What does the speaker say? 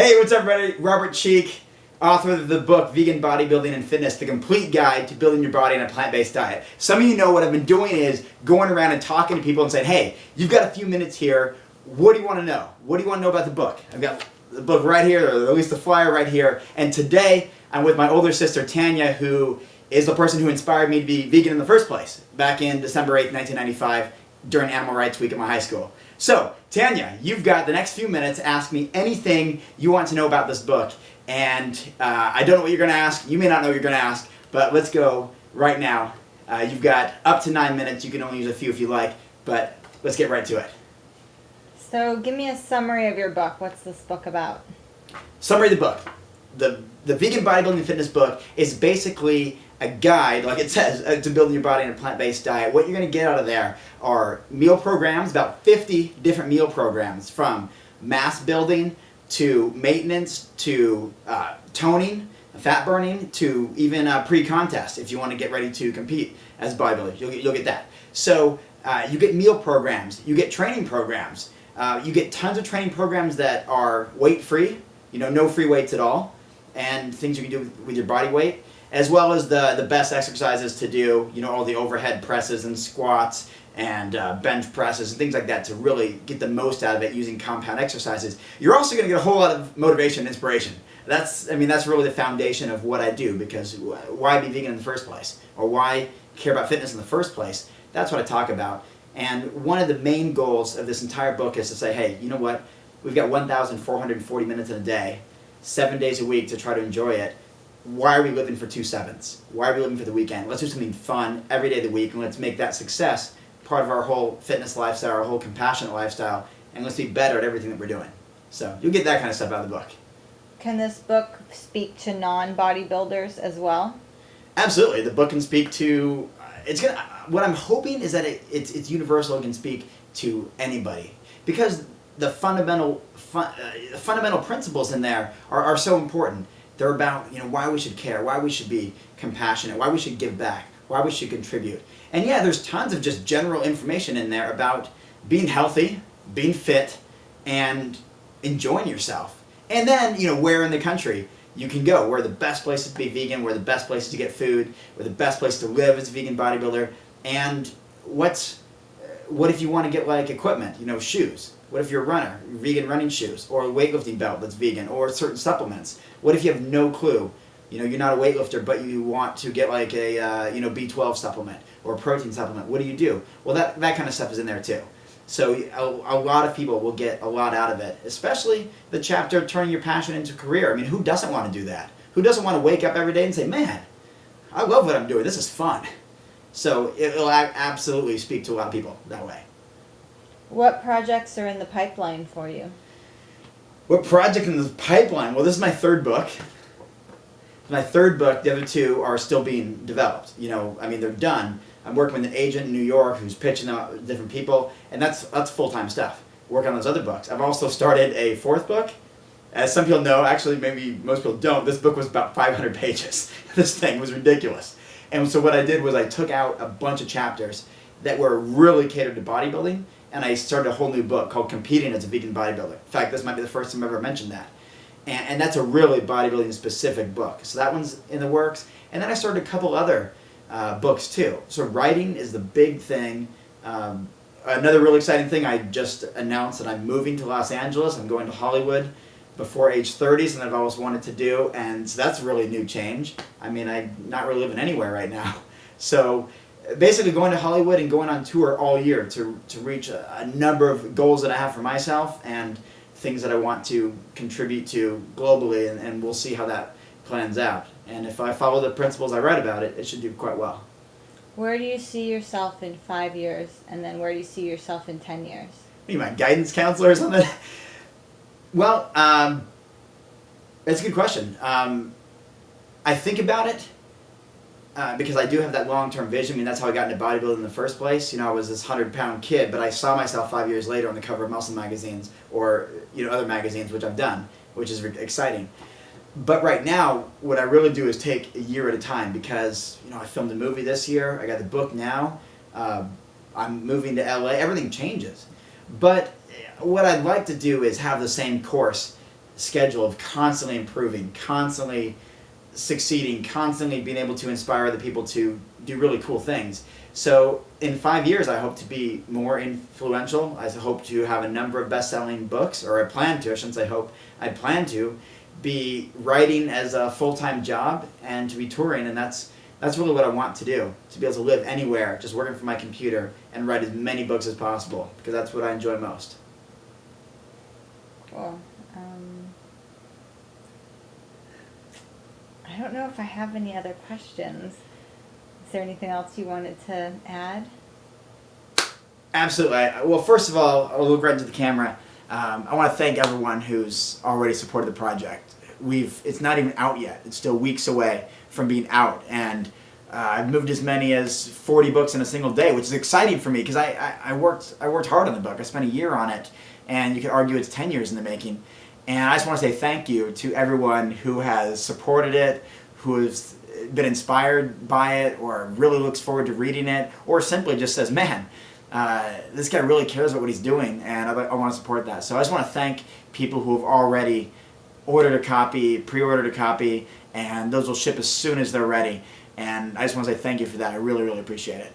Hey, what's up, everybody? Robert Cheeke, author of the book Vegan Bodybuilding and Fitness, the complete guide to building your body on a plant-based diet. Some of you know what I've been doing is going around and talking to people and saying, hey, you've got a few minutes here. What do you want to know? What do you want to know about the book? I've got the book right here, or at least the flyer right here. And today, I'm with my older sister, Tanya, who is the person who inspired me to be vegan in the first place, back in December 8th, 1995, during Animal Rights Week at my high school. So, Tanya, you've got the next few minutes to ask me anything you want to know about this book. And I don't know what you're going to ask. You may not know what you're going to ask, but let's go right now. You've got up to 9 minutes. You can only use a few if you like, but let's get right to it. So give me a summary of your book. What's this book about? Summary of the book. The Vegan Bodybuilding and Fitness book is basically a guide, like it says, to building your body in a plant-based diet. What you're going to get out of there are meal programs, about 50 different meal programs, from mass building to maintenance to toning, fat burning, to even pre-contest if you want to get ready to compete as bodybuilders. You'll get that. So you get meal programs, you get training programs, you get tons of training programs that are weight-free, no free weights at all, and things you can do with your body weight, as well as the best exercises to do, all the overhead presses and squats and bench presses and things like that to really get the most out of it using compound exercises. You're also going to get a whole lot of motivation and inspiration. That's really the foundation of what I do, because why be vegan in the first place? Or why care about fitness in the first place? That's what I talk about. And one of the main goals of this entire book is to say, hey, you know what? We've got 1,440 minutes in a day, 7 days a week to try to enjoy it. Why are we living for 2 sevens? Why are we living for the weekend? Let's do something fun every day of the week, and let's make that success part of our whole fitness lifestyle, our whole compassionate lifestyle, and let's be better at everything that we're doing. So you'll get that kind of stuff out of the book. Can this book speak to non-bodybuilders as well? Absolutely. The book can speak to, what I'm hoping is that it's universal and can speak to anybody, because the fundamental principles in there are so important. They're about why we should care, why we should be compassionate, why we should give back, why we should contribute. And yeah, there's tons of just general information in there about being healthy, being fit, and enjoying yourself. And then, where in the country you can go, where are the best places to be vegan, where are the best places to get food, where the best place to live as a vegan bodybuilder, and what if you want to get like equipment, shoes? What if you're a runner, vegan running shoes, or a weightlifting belt that's vegan, or certain supplements? What if you have no clue? You're not a weightlifter, but you want to get like a B12 supplement or a protein supplement. What do you do? Well, that kind of stuff is in there too. So a lot of people will get a lot out of it, especially the chapter turning your passion into a career. I mean, who doesn't want to do that? Who doesn't want to wake up every day and say, man, I love what I'm doing. This is fun. So it'll absolutely speak to a lot of people that way. What projects are in the pipeline for you? What project in the pipeline? Well, this is my third book. My third book, the other two are still being developed. They're done. I'm working with an agent in New York who's pitching out different people, and that's full-time stuff. Work on those other books. I've also started a fourth book. As some people know, actually maybe most people don't, this book was about 500 pages. This thing was ridiculous. And so what I did was I took out a bunch of chapters that were really catered to bodybuilding, and I started a whole new book called Competing as a Vegan Bodybuilder. In fact, this might be the first time I've ever mentioned that. And that's a really bodybuilding specific book. So that one's in the works. And then I started a couple other books too. So writing is the big thing. Another really exciting thing, I just announced that I'm moving to Los Angeles. I'm going to Hollywood before age 30, something I've always wanted to do. And so that's a really new change. I'm not really living anywhere right now. So basically going to Hollywood and going on tour all year to reach a number of goals that I have for myself and things that I want to contribute to globally, and we'll see how that plans out. And if I follow the principles I write about, it should do quite well. Where do you see yourself in 5 years, and then where do you see yourself in 10 years? What are you, my guidance counselor or something? Well, that's a good question. I think about it because I do have that long-term vision. That's how I got into bodybuilding in the first place. I was this 100-pound kid, but I saw myself 5 years later on the cover of Muscle magazines or other magazines, which I've done, which is exciting. But right now, what I really do is take a year at a time, because I filmed a movie this year. I got the book now. I'm moving to LA. Everything changes. But what I'd like to do is have the same course schedule of constantly improving, constantly succeeding, constantly being able to inspire other people to do really cool things. So in 5 years, I hope to be more influential. I hope to have a number of best-selling books, or I plan to, I shouldn't say hope, I plan to be writing as a full-time job and to be touring, and that's really what I want to do, to be able to live anywhere, just working from my computer and write as many books as possible, because that's what I enjoy most. Cool. I don't know if I have any other questions. Is there anything else you wanted to add? Absolutely. Well, first of all, I'll look right into the camera. I want to thank everyone who's already supported the project. It's not even out yet. It's still weeks away from being out, and I've moved as many as 40 books in a single day, which is exciting for me because I worked hard on the book. I spent a year on it, and you could argue it's 10 years in the making. And I just want to say thank you to everyone who has supported it, who has been inspired by it, or really looks forward to reading it, or simply just says, man, this guy really cares about what he's doing, and I want to support that. So I just want to thank people who have already ordered a copy, pre-ordered a copy, and those will ship as soon as they're ready. And I just want to say thank you for that. I really, really appreciate it.